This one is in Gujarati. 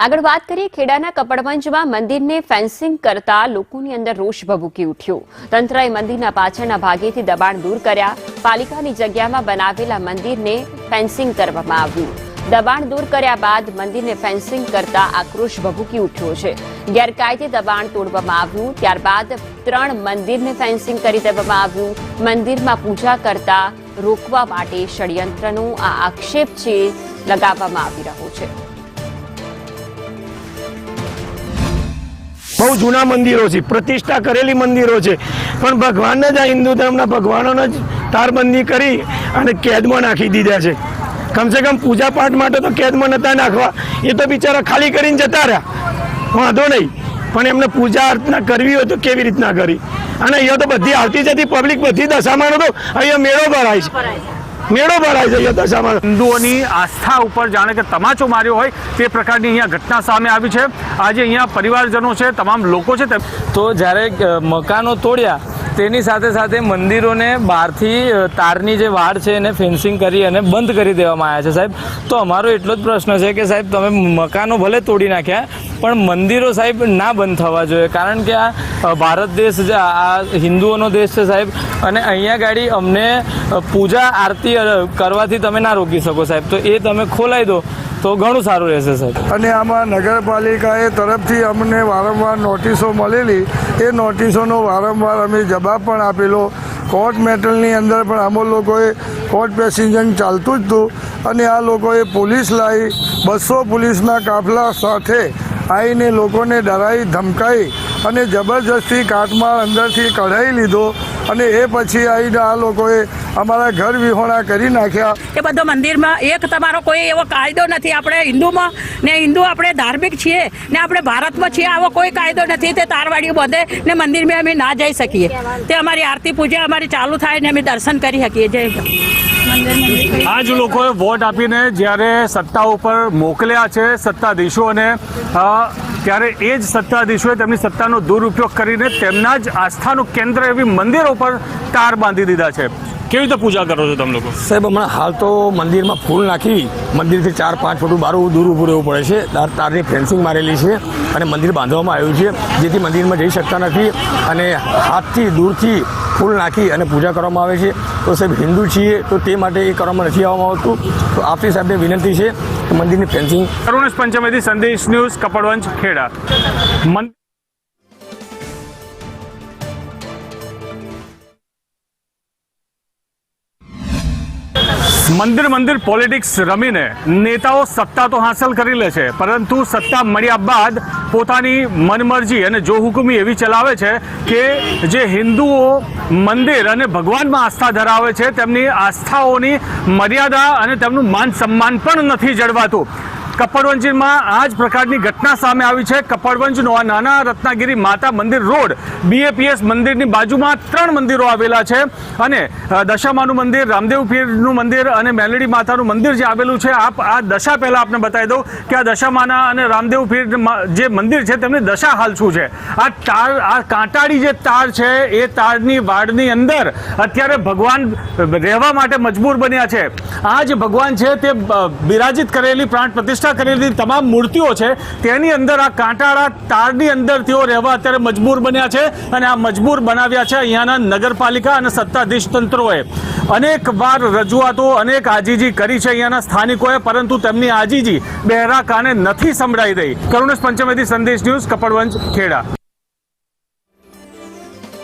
આગળ વાત કરીએ ખેડાના કપડવંજમાં મંદિરને ફેન્સિંગ કરતા લોકોની અંદર રોષ ભભૂકી ઉઠ્યો। તંત્રએ મંદિરના પાછળના ભાગેથી દબાણ દૂર કર્યા। પાલિકાની જગ્યામાં બનાવેલા મંદિરને ફેન્સિંગ કરવામાં આવ્યું। દબાણ દૂર કર્યા બાદ મંદિરને ફેન્સિંગ કરતા આક્રોશ ભભૂકી ઉઠ્યો છે। ગેરકાયદે દબાણ તોડવામાં આવ્યું। ત્યારબાદ 3 મંદિરને ફેન્સિંગ કરી દેવામાં આવ્યું। મંદિરમાં પૂજા કરતા રોકવા માટે ષડયંત્રનો આ આક્ષેપ છે લગાવવામાં આવી રહ્યો છે। बहु जूना मंदिरों से प्रतिष्ठा करेली मंदिरों से पण भगवान ज आ हिंदू धर्मना भगवानों ज तारबंदी करी अने कैद में नाखी दीधा छे। कम से कम पूजा पाठ माटे तो कैद में नता नाखवा, ये तो बिचारा खाली करीने जता रह्या, वांधो नहीं, पण एमने पूजा अर्चना करवी होय तो केवी रीतना करी। अने अहींया तो बधी आवती जती पब्लिक बधी दशामानो तो अहींया मेळो भराय छे, मेळो भराय छे दशामानो। हिंदुओनी आस्था उपर जाने के तमाचो मार्यो होय ते प्रकारनी अहींया घटना सामे आवी छे। आज अहींया परिवारजनो छे, तमाम लोको छे, तो જ્યારે મકાનો તોડ્યા તેની સાથે સાથે મંદિરોને બહારથી તારની જે વાડ છે એને ફેન્સિંગ કરી અને બંધ કરી દેવામાં આવ્યા છે સાહેબ। તો અમારો એટલો જ પ્રશ્ન છે કે સાહેબ તમે મકાનો ભલે તોડી નાખ્યા પણ મંદિરો સાહેબ ના બંધ થવા જોઈએ, કારણ કે આ ભારત દેશ આ હિન્દુઓનો દેશ છે સાહેબ, અને અહીંયા ગાડી અમને પૂજા આરતી કરવાથી તમે ના રોકી શકો સાહેબ। તો એ તમે ખોલાવી દો તો ઘણું સારું રહેશે સાહેબ। અને આમાં નગરપાલિકાએ તરફથી અમને વારંવાર નોટિસો મળેલી, એ નોટિસોનો વારંવાર અમે જવાબ પણ આપેલો। કોર્ટ મેટલની અંદર પણ અમો લોકોએ કોર્ટ પેસેન્જર ચાલતું જ હતું અને આ લોકોએ પોલીસ લાવી 200 પોલીસના કાફલા સાથે આવીને લોકોને ડરાવી ધમકાવી અને જબરજસ્તી કાટમાળ અંદરથી કઢાવી લીધો અને એ પછી આવીને આ લોકોએ અમારા ઘર વિહોણા કરી નાખ્યા। એ બધો મંદિરમાં એક તમારો કોઈ એવો કાયદો નથી। આપણે હિન્દુમાં ને હિન્દુ આપણે ધાર્મિક છીએ ને આપણે ભારતમાં છીએ, આવો કોઈ કાયદો નથી તે તારવાડીઓ બધે ને મંદિરમાં અમે ના જઈ શકીએ। તે અમારી આરતી પૂજા અમારી ચાલુ થાય ને અમે દર્શન કરી શકીએ। જય आज लोगोए वोट आपीने ज्यारे सत्ता उपर मोकल्या छे सत्ताधीशोने, त्यारे ए ज सत्ताधीशोए तेमनी सत्तानो दुरुपयोग करीने तेमना ज आस्थानुं केंद्र एवी मंदिरो पर तार बांधी दीधा छे। केवी रीते पूजा करो छो तम लोको? साहेब हमણાં हाल तो मंदिर में फूल नाखी मंदिर 4-5 फूट बार दूर ऊभું રહેવું પડે છે। તારની ફેન્સિંગ મારેલી છે અને મંદિર બાંધવામાં આવ્યું છે, જેથી મંદિરમાં જઈ શકતા નથી અને હાથથી દૂરથી ફૂલ નાખી અને પૂજા કરવામાં આવે છે। તો સાહેબ હિન્દુ છીએ તો તે માટે એ કરવામાં નથી આવવામાં આવતું। તો આપની સાહેબને વિનંતી છે કે મંદિરની ફેન્સિંગ। કરુણેશ પંચમેદી, સંદેશ ન્યૂઝ, કપડવંજ, ખેડા। મંદિર મંદિર પોલિટિક્સ રમીને નેતાઓ સત્તા તો હાંસલ કરી લે છે, પરંતુ સત્તા મળ્યા બાદ પોતાની મનમરજી અને જો હુકુમી એવી ચલાવે છે કે જે હિન્દુઓ મંદિર અને ભગવાનમાં આસ્થા ધરાવે છે તેમની આસ્થાઓની મર્યાદા અને તેમનું માન સન્માન પણ નથી જળવાતું। કપડવંજમાં આ જ પ્રકારની ઘટના સામે આવી છે। કપડવંજનો આ નાના રત્નાગીરી માતા મંદિર રોડ BAPS મંદિરની બાજુમાં 3 મંદિરો આવેલા છે અને દશામાનું મંદિર, રામદેવ પીરનું મંદિર અને મેલડી માતાનું મંદિર જે આવેલું છે। આ દશા પહેલા આપને બતાવી દઉં કે આ દશામાના અને રામદેવ પીર જે મંદિર છે તેમની દશા હાલ શું છે। આ કાંટાળી જે તાર છે એ તારની વાડની અંદર અત્યારે ભગવાન રહેવા માટે મજબૂર બન્યા છે। આ જે ભગવાન છે તે બિરાજિત કરેલી પ્રાણ પ્રતિષ્ઠા કરેલી તમામ મૂર્તિઓ છે તેની અંદર આ કાંટાળા તારની અંદર તેઓ રહેવા અત્યારે મજબૂર બન્યા છે અને આ મજબૂર બનાવ્યા છે અહીંયાના નગરપાલિકા અને સત્તાધીશ તંત્રોએ। અનેક વાર રજૂઆતો અનેક આજીજી કરી છે અહીંયાના સ્થાનિકોએ, પરંતુ તેમની આજીજી બહેરા કાને નથી સંભળાઈ રહી। કરુણેશ પંચમેદી, સંદેશ ન્યૂઝ, કપડવંજ, ખેડા।